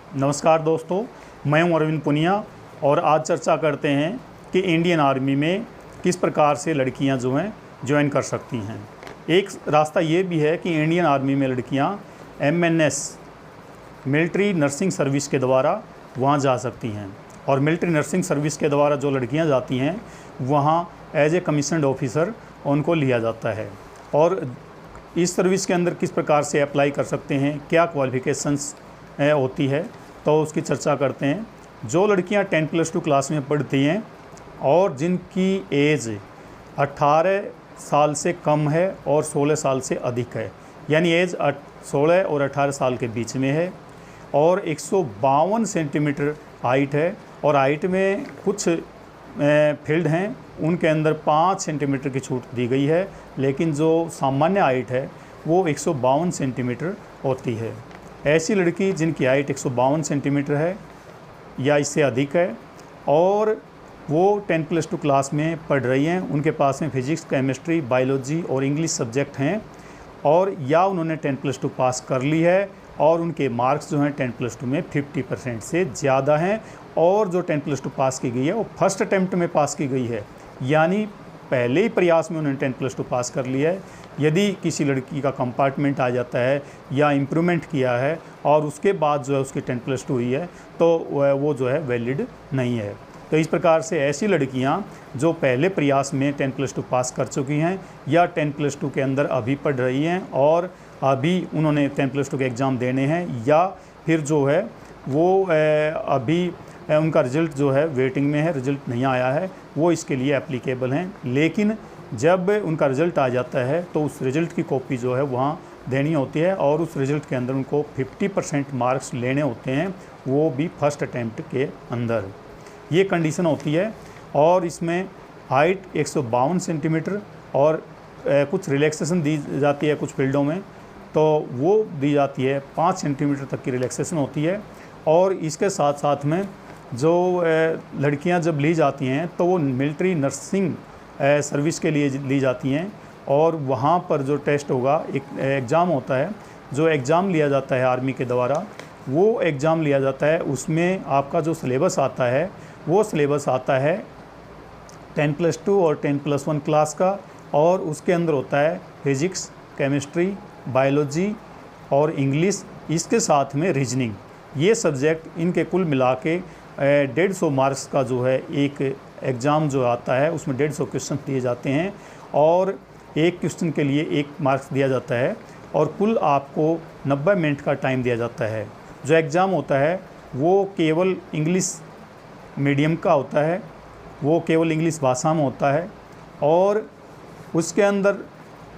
नमस्कार दोस्तों, मैं हूं अरविंद पुनिया और आज चर्चा करते हैं कि इंडियन आर्मी में किस प्रकार से लड़कियां जो हैं ज्वाइन कर सकती हैं। एक रास्ता ये भी है कि इंडियन आर्मी में लड़कियां MNS मिलिट्री नर्सिंग सर्विस के द्वारा वहां जा सकती हैं और मिलिट्री नर्सिंग सर्विस के द्वारा जो लड़कियां जाती हैं वहां एज ए कमीशन्ड ऑफिसर उनको लिया जाता है। और इस सर्विस के अंदर किस प्रकार से अप्लाई कर सकते हैं, क्या क्वालिफ़िकेशंस होती है, तो उसकी चर्चा करते हैं। जो लड़कियां 10+2 क्लास में पढ़ती हैं और जिनकी एज 18 साल से कम है और 16 साल से अधिक है, यानी एज 16 और 18 साल के बीच में है और 152 सेंटीमीटर हाइट है, और हाइट में कुछ फील्ड हैं उनके अंदर 5 सेंटीमीटर की छूट दी गई है, लेकिन जो सामान्य हाइट है वो 152 सेंटीमीटर होती है। ऐसी लड़की जिनकी हाइट 152 सेंटीमीटर है या इससे अधिक है और वो 10+2 क्लास में पढ़ रही हैं, उनके पास में फिजिक्स, केमिस्ट्री, बायोलॉजी और इंग्लिश सब्जेक्ट हैं, और या उन्होंने 10+2 पास कर ली है और उनके मार्क्स जो हैं 10+2 में 50% से ज़्यादा हैं, और जो 10+2 पास की गई है वो फर्स्ट अटैम्प्ट में पास की गई है, यानी पहले ही प्रयास में उन्होंने 10+2 पास कर लिया है। यदि किसी लड़की का कंपार्टमेंट आ जाता है या इम्प्रूवमेंट किया है और उसके बाद जो है उसकी 10+2 हुई है तो वो जो है वैलिड नहीं है। तो इस प्रकार से ऐसी लड़कियां जो पहले प्रयास में 10+2 पास कर चुकी हैं या 10+2 के अंदर अभी पढ़ रही हैं और अभी उन्होंने 10+2 के एग्ज़ाम देने हैं, या फिर जो है वो अभी उनका रिज़ल्ट जो है वेटिंग में है, रिज़ल्ट नहीं आया है, वो इसके लिए एप्लीकेबल हैं। लेकिन जब उनका रिज़ल्ट आ जाता है तो उस रिज़ल्ट की कॉपी जो है वहाँ देनी होती है और उस रिज़ल्ट के अंदर उनको 50% मार्क्स लेने होते हैं, वो भी फर्स्ट अटैम्प्ट के अंदर। ये कंडीशन होती है और इसमें हाइट 152 सेंटीमीटर और कुछ रिलैक्सेशन दी जाती है कुछ फील्डों में, तो वो दी जाती है 5 सेंटीमीटर तक की रिलैक्सेशन होती है। और इसके साथ साथ में जो लड़कियां जब ली जाती हैं तो वो मिलिट्री नर्सिंग सर्विस के लिए ली जाती हैं, और वहाँ पर जो टेस्ट होगा, एक एग्ज़ाम होता है, जो एग्ज़ाम लिया जाता है आर्मी के द्वारा, वो एग्ज़ाम लिया जाता है। उसमें आपका जो सिलेबस आता है वो सिलेबस आता है 10+2 और 10+1 क्लास का, और उसके अंदर होता है फिज़िक्स, केमिस्ट्री, बायोलॉजी और इंग्लिश, इसके साथ में रीजनिंग। ये सब्जेक्ट इनके कुल मिला के 150 मार्क्स का जो है एक एग्ज़ाम जो आता है उसमें 150 क्वेश्चन दिए जाते हैं और एक क्वेश्चन के लिए 1 मार्क्स दिया जाता है, और कुल आपको 90 मिनट का टाइम दिया जाता है। जो एग्ज़ाम होता है वो केवल इंग्लिश मीडियम का होता है, वो केवल इंग्लिश भाषा में होता है, और उसके अंदर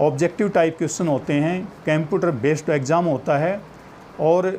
ऑब्जेक्टिव टाइप क्वेश्चन होते हैं, कंप्यूटर बेस्ड एग्ज़ाम होता है, और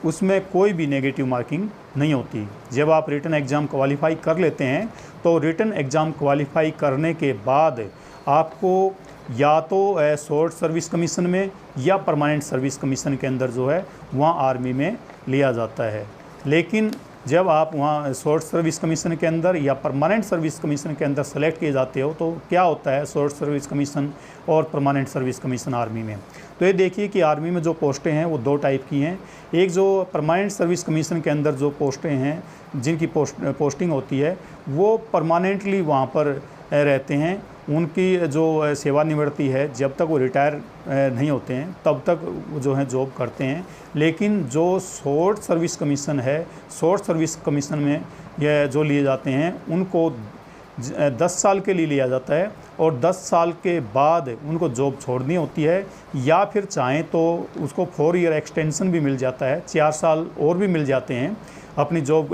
उसमें कोई भी नेगेटिव मार्किंग नहीं होती। जब आप रिटन एग्ज़ाम क्वालिफाई कर लेते हैं तो रिटन एग्ज़ाम क्वालिफाई करने के बाद आपको या तो शॉर्ट सर्विस कमीशन में या परमानेंट सर्विस कमीशन के अंदर जो है वहाँ आर्मी में लिया जाता है। लेकिन जब आप वहाँ शॉर्ट सर्विस कमीशन के अंदर या परमानेंट सर्विस कमीशन के अंदर सेलेक्ट किए जाते हो तो क्या होता है शॉर्ट सर्विस कमीशन और परमानेंट सर्विस कमीशन आर्मी में। तो ये देखिए कि आर्मी में जो पोस्टें हैं वो 2 टाइप की हैं। एक जो परमानेंट सर्विस कमीशन के अंदर जो पोस्टें हैं, जिनकी पोस्टिंग होती है वो परमानेंटली वहाँ पर रहते हैं, उनकी जो सेवानिवृत्ति है जब तक वो रिटायर नहीं होते हैं तब तक जो है जॉब करते हैं। लेकिन जो शॉर्ट सर्विस कमीशन है, शॉर्ट सर्विस कमीशन में ये जो लिए जाते हैं उनको 10 साल के लिए लिया जाता है, और 10 साल के बाद उनको जॉब छोड़नी होती है, या फिर चाहें तो उसको 4 ईयर एक्सटेंशन भी मिल जाता है, 4 साल और भी मिल जाते हैं अपनी जॉब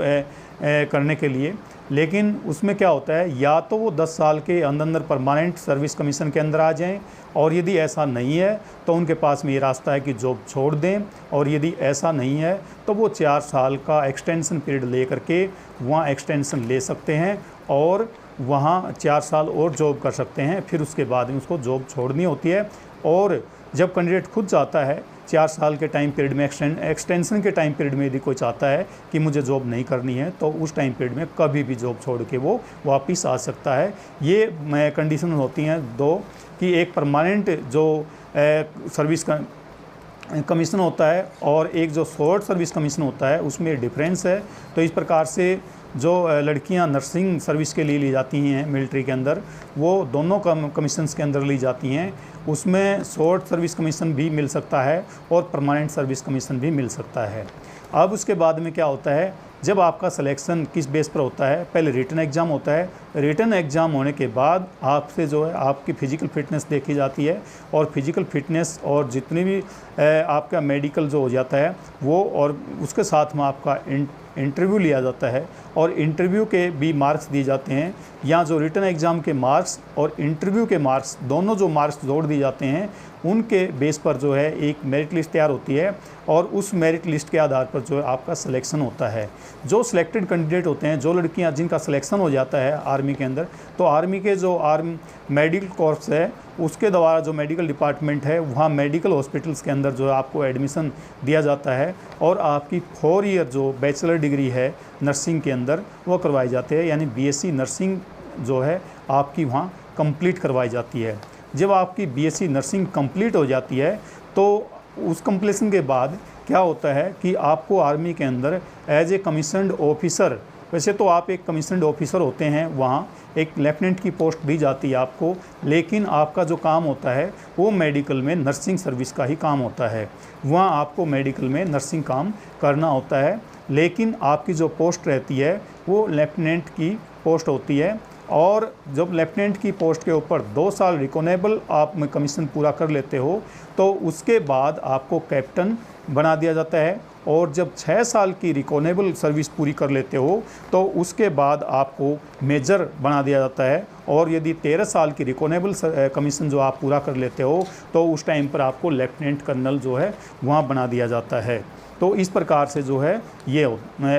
करने के लिए। लेकिन उसमें क्या होता है, या तो वो 10 साल के अंदर परमानेंट सर्विस कमीशन के अंदर आ जाएं, और यदि ऐसा नहीं है तो उनके पास में ये रास्ता है कि जॉब छोड़ दें, और यदि ऐसा नहीं है तो वो 4 साल का एक्सटेंशन पीरियड ले करके वहाँ एक्सटेंशन ले सकते हैं और वहाँ 4 साल और जॉब कर सकते हैं। फिर उसके बाद में उसको जॉब छोड़नी होती है, और जब कैंडिडेट खुद चाहता है 4 साल के टाइम पीरियड में एक्सटेंशन के टाइम पीरियड में यदि कोई चाहता है कि मुझे जॉब नहीं करनी है तो उस टाइम पीरियड में कभी भी जॉब छोड़ के वो वापस आ सकता है। ये कंडीशन होती हैं 2 कि एक परमानेंट जो सर्विस कमीशन होता है और एक जो शॉर्ट सर्विस कमीशन होता है उसमें डिफरेंस है। तो इस प्रकार से जो लड़कियां नर्सिंग सर्विस के लिए ली जाती हैं मिलिट्री के अंदर, वो दोनों कमीशंस के अंदर ली जाती हैं। उसमें शॉर्ट सर्विस कमीशन भी मिल सकता है और परमानेंट सर्विस कमीशन भी मिल सकता है। अब उसके बाद में क्या होता है, जब आपका सिलेक्शन किस बेस पर होता है, पहले रिटन एग्ज़ाम होता है। रिटन एग्ज़ाम होने के बाद आपसे जो है आपकी फ़िज़िकल फ़िटनेस देखी जाती है और फिज़िकल फ़िटनेस और जितनी भी आपका मेडिकल जो हो जाता है वो, और उसके साथ में आपका इंटरव्यू लिया जाता है और इंटरव्यू के भी मार्क्स दिए जाते हैं। यहाँ जो रिटन एग्ज़ाम के मार्क्स और इंटरव्यू के मार्क्स दोनों जो मार्क्स जोड़ दिए जाते हैं उनके बेस पर जो है एक मेरिट लिस्ट तैयार होती है और उस मेरिट लिस्ट के आधार पर जो है आपका सिलेक्शन होता है। जो सिलेक्टेड कैंडिडेट होते हैं, जो लड़कियां जिनका सिलेक्शन हो जाता है आर्मी के अंदर, तो आर्मी के जो आर्मी मेडिकल कोर्स है उसके द्वारा जो मेडिकल डिपार्टमेंट है वहाँ मेडिकल हॉस्पिटल्स के अंदर जो है आपको एडमिशन दिया जाता है और आपकी 4 ईयर जो बैचलर डिग्री है नर्सिंग के अंदर वो करवाई जाती है, यानी बीएससी नर्सिंग जो है आपकी वहाँ कंप्लीट करवाई जाती है। जब आपकी बीएससी नर्सिंग कंप्लीट हो जाती है तो उस कंप्लीशन के बाद क्या होता है कि आपको आर्मी के अंदर एज ए कमीशन्ड ऑफिसर, वैसे तो आप एक कमीशन्ड ऑफिसर होते हैं, वहाँ एक लेफ्टिनेंट की पोस्ट दी जाती है आपको, लेकिन आपका जो काम होता है वो मेडिकल में नर्सिंग सर्विस का ही काम होता है। वहाँ आपको मेडिकल में नर्सिंग काम करना होता है, लेकिन आपकी जो पोस्ट रहती है वो लेफ्टिनेंट की पोस्ट होती है। और जब लेफ्टिनेंट की पोस्ट के ऊपर 2 साल रिकॉनेबल आप में कमीशन पूरा कर लेते हो तो उसके बाद आपको कैप्टन बना दिया जाता है, और जब 6 साल की रिकॉनेबल सर्विस पूरी कर लेते हो तो उसके बाद आपको मेजर बना दिया जाता है, और यदि 13 साल की रिकॉनेबल कमीशन जो आप पूरा कर लेते हो तो उस टाइम पर आपको लेफ्टिनेंट कर्नल जो है वहाँ बना दिया जाता है। तो इस प्रकार से जो है ये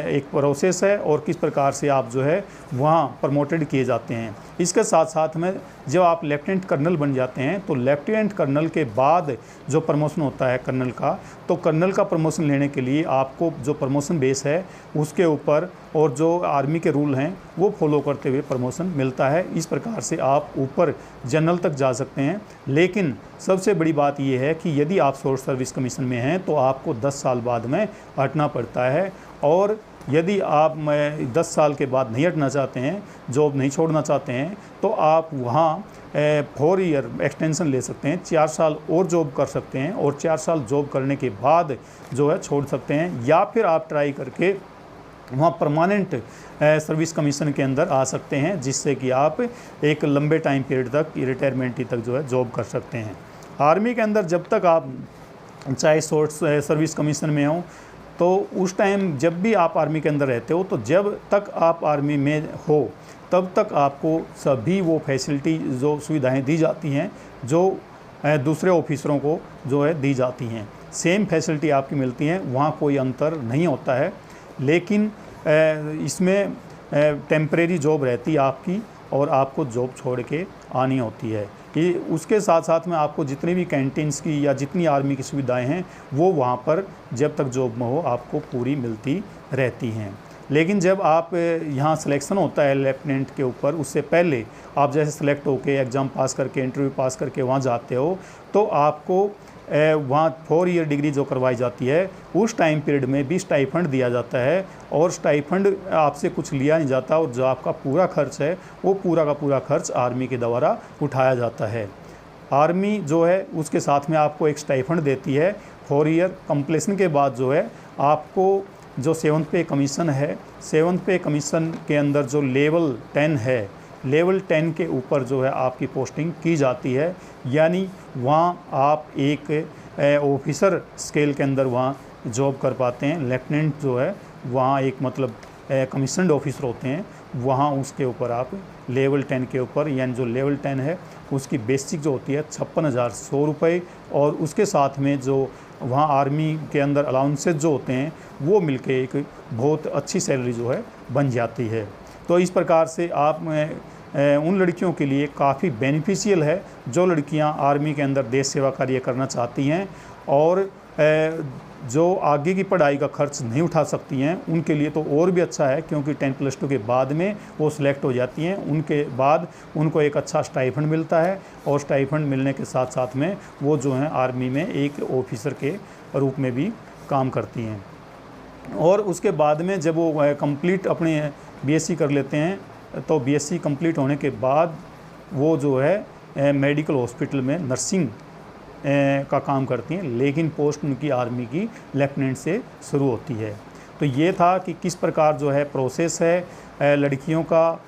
एक प्रोसेस है और किस प्रकार से आप जो है वहाँ प्रमोटेड किए जाते हैं। इसके साथ साथ में जब आप लेफ्टिनेंट कर्नल बन जाते हैं तो लेफ्टिनेंट कर्नल के बाद जो प्रमोशन होता है कर्नल का, तो कर्नल का प्रमोशन लेने के लिए आपको जो प्रमोशन बेस है उसके ऊपर और जो आर्मी के रूल हैं वो फॉलो करते हुए प्रमोशन मिलता है। इस प्रकार से आप ऊपर जनरल तक जा सकते हैं। लेकिन सबसे बड़ी बात यह है कि यदि आप शॉर्ट सर्विस कमीशन में हैं तो आपको 10 साल बाद में हटना पड़ता है, और यदि आप 10 साल के बाद नहीं हटना चाहते हैं, जॉब नहीं छोड़ना चाहते हैं, तो आप वहाँ 4 ईयर एक्सटेंशन ले सकते हैं, 4 साल और जॉब कर सकते हैं, और 4 साल जॉब करने के बाद जो है छोड़ सकते हैं, या फिर आप ट्राई करके वहाँ परमानेंट सर्विस कमीशन के अंदर आ सकते हैं, जिससे कि आप एक लंबे टाइम पीरियड तक रिटायरमेंट तक जो है जॉब कर सकते हैं। आर्मी के अंदर जब तक आप चाहे शॉर्ट सर्विस कमीशन में हो, तो उस टाइम जब भी आप आर्मी के अंदर रहते हो, तो जब तक आप आर्मी में हो तब तक आपको सभी वो फैसिलिटी जो सुविधाएं दी जाती हैं जो दूसरे ऑफिसरों को जो है दी जाती हैं, सेम फैसिलिटी आपकी मिलती हैं, वहाँ कोई अंतर नहीं होता है। लेकिन इसमें टेम्परेरी जॉब रहती है आपकी और आपको जॉब छोड़ के आनी होती है। कि उसके साथ साथ में आपको जितनी भी कैंटीन्स की या जितनी आर्मी की सुविधाएं हैं वो वहाँ पर जब तक जॉब में हो आपको पूरी मिलती रहती हैं। लेकिन जब आप यहाँ सिलेक्शन होता है लेफ्टिनेंट के ऊपर, उससे पहले आप जैसे सेलेक्ट होके एग्ज़ाम पास करके इंटरव्यू पास करके वहाँ जाते हो, तो आपको वहाँ 4 ईयर डिग्री जो करवाई जाती है उस टाइम पीरियड में भी स्टाइफंड दिया जाता है, और स्टाइफंड आपसे कुछ लिया नहीं जाता, और जो आपका पूरा खर्च है वो पूरा का पूरा खर्च आर्मी के द्वारा उठाया जाता है। आर्मी जो है उसके साथ में आपको एक स्टाइफंड देती है। 4 ईयर कंप्लीशन के बाद जो है आपको जो 7th पे कमीशन है, 7th पे कमीशन के अंदर जो लेवल 10 है, लेवल 10 के ऊपर जो है आपकी पोस्टिंग की जाती है, यानी वहाँ आप एक ऑफिसर स्केल के अंदर वहाँ जॉब कर पाते हैं। लेफ्टिनेंट जो है वहाँ एक मतलब कमीशन्ड ऑफिसर होते हैं, वहाँ उसके ऊपर आप लेवल 10 के ऊपर, यानी जो लेवल 10 है उसकी बेसिक जो होती है 56,100 रुपये, और उसके साथ में जो वहाँ आर्मी के अंदर अलाउंसेज जो होते हैं वो मिलके एक बहुत अच्छी सैलरी जो है बन जाती है। तो इस प्रकार से आप उन लड़कियों के लिए काफ़ी बेनिफिशियल है जो लड़कियां आर्मी के अंदर देश सेवा कार्य करना चाहती हैं, और जो आगे की पढ़ाई का खर्च नहीं उठा सकती हैं उनके लिए तो और भी अच्छा है, क्योंकि 10+2 के बाद में वो सिलेक्ट हो जाती हैं। उनके बाद उनको एक अच्छा स्टाइफंड मिलता है, और स्टाइफंड मिलने के साथ साथ में वो जो हैं आर्मी में एक ऑफिसर के रूप में भी काम करती हैं। और उसके बाद में जब वो कंप्लीट अपने बीएससी कर लेते हैं, तो बीएससी कंप्लीट होने के बाद वो जो है मेडिकल हॉस्पिटल में नर्सिंग का काम करती हैं, लेकिन पोस्ट उनकी आर्मी की लेफ्टिनेंट से शुरू होती है। तो ये था कि किस प्रकार जो है प्रोसेस है लड़कियों का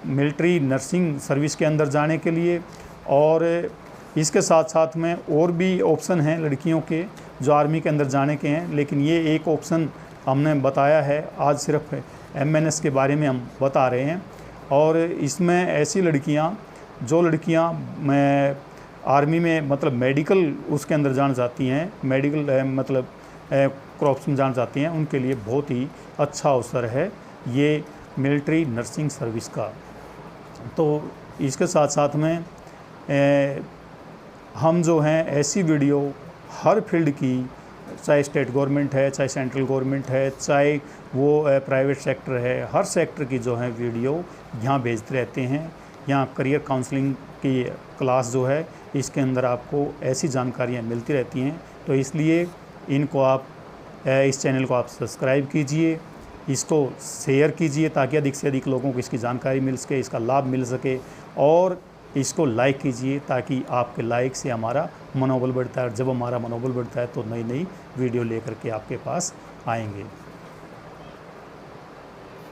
मिलिट्री नर्सिंग सर्विस के अंदर जाने के लिए। और इसके साथ साथ में और भी ऑप्शन हैं लड़कियों के जो आर्मी के अंदर जाने के हैं, लेकिन ये एक ऑप्शन हमने बताया है। आज सिर्फ एमएनएस के बारे में हम बता रहे हैं। और इसमें ऐसी लड़कियां जो मैं आर्मी में मतलब मेडिकल उसके अंदर जाना चाहती हैं, मेडिकल मतलब क्रॉप्स में जाना चाहती हैं, उनके लिए बहुत ही अच्छा अवसर है ये मिलिट्री नर्सिंग सर्विस का। तो इसके साथ साथ में हम जो हैं ऐसी वीडियो हर फील्ड की, चाहे स्टेट गवर्नमेंट है, चाहे सेंट्रल गवर्नमेंट है, चाहे वो प्राइवेट सेक्टर है, हर सेक्टर की जो है वीडियो यहाँ भेजते रहते हैं। यहाँ करियर काउंसलिंग की क्लास जो है इसके अंदर आपको ऐसी जानकारियाँ मिलती रहती हैं। तो इसलिए इनको आप इस चैनल को आप सब्सक्राइब कीजिए, इसको शेयर कीजिए ताकि अधिक से अधिक लोगों को इसकी जानकारी मिल सके, इसका लाभ मिल सके। और इसको लाइक कीजिए ताकि आपके लाइक से हमारा मनोबल बढ़ता है, और जब हमारा मनोबल बढ़ता है तो नई नई वीडियो लेकर के आपके पास आएंगे।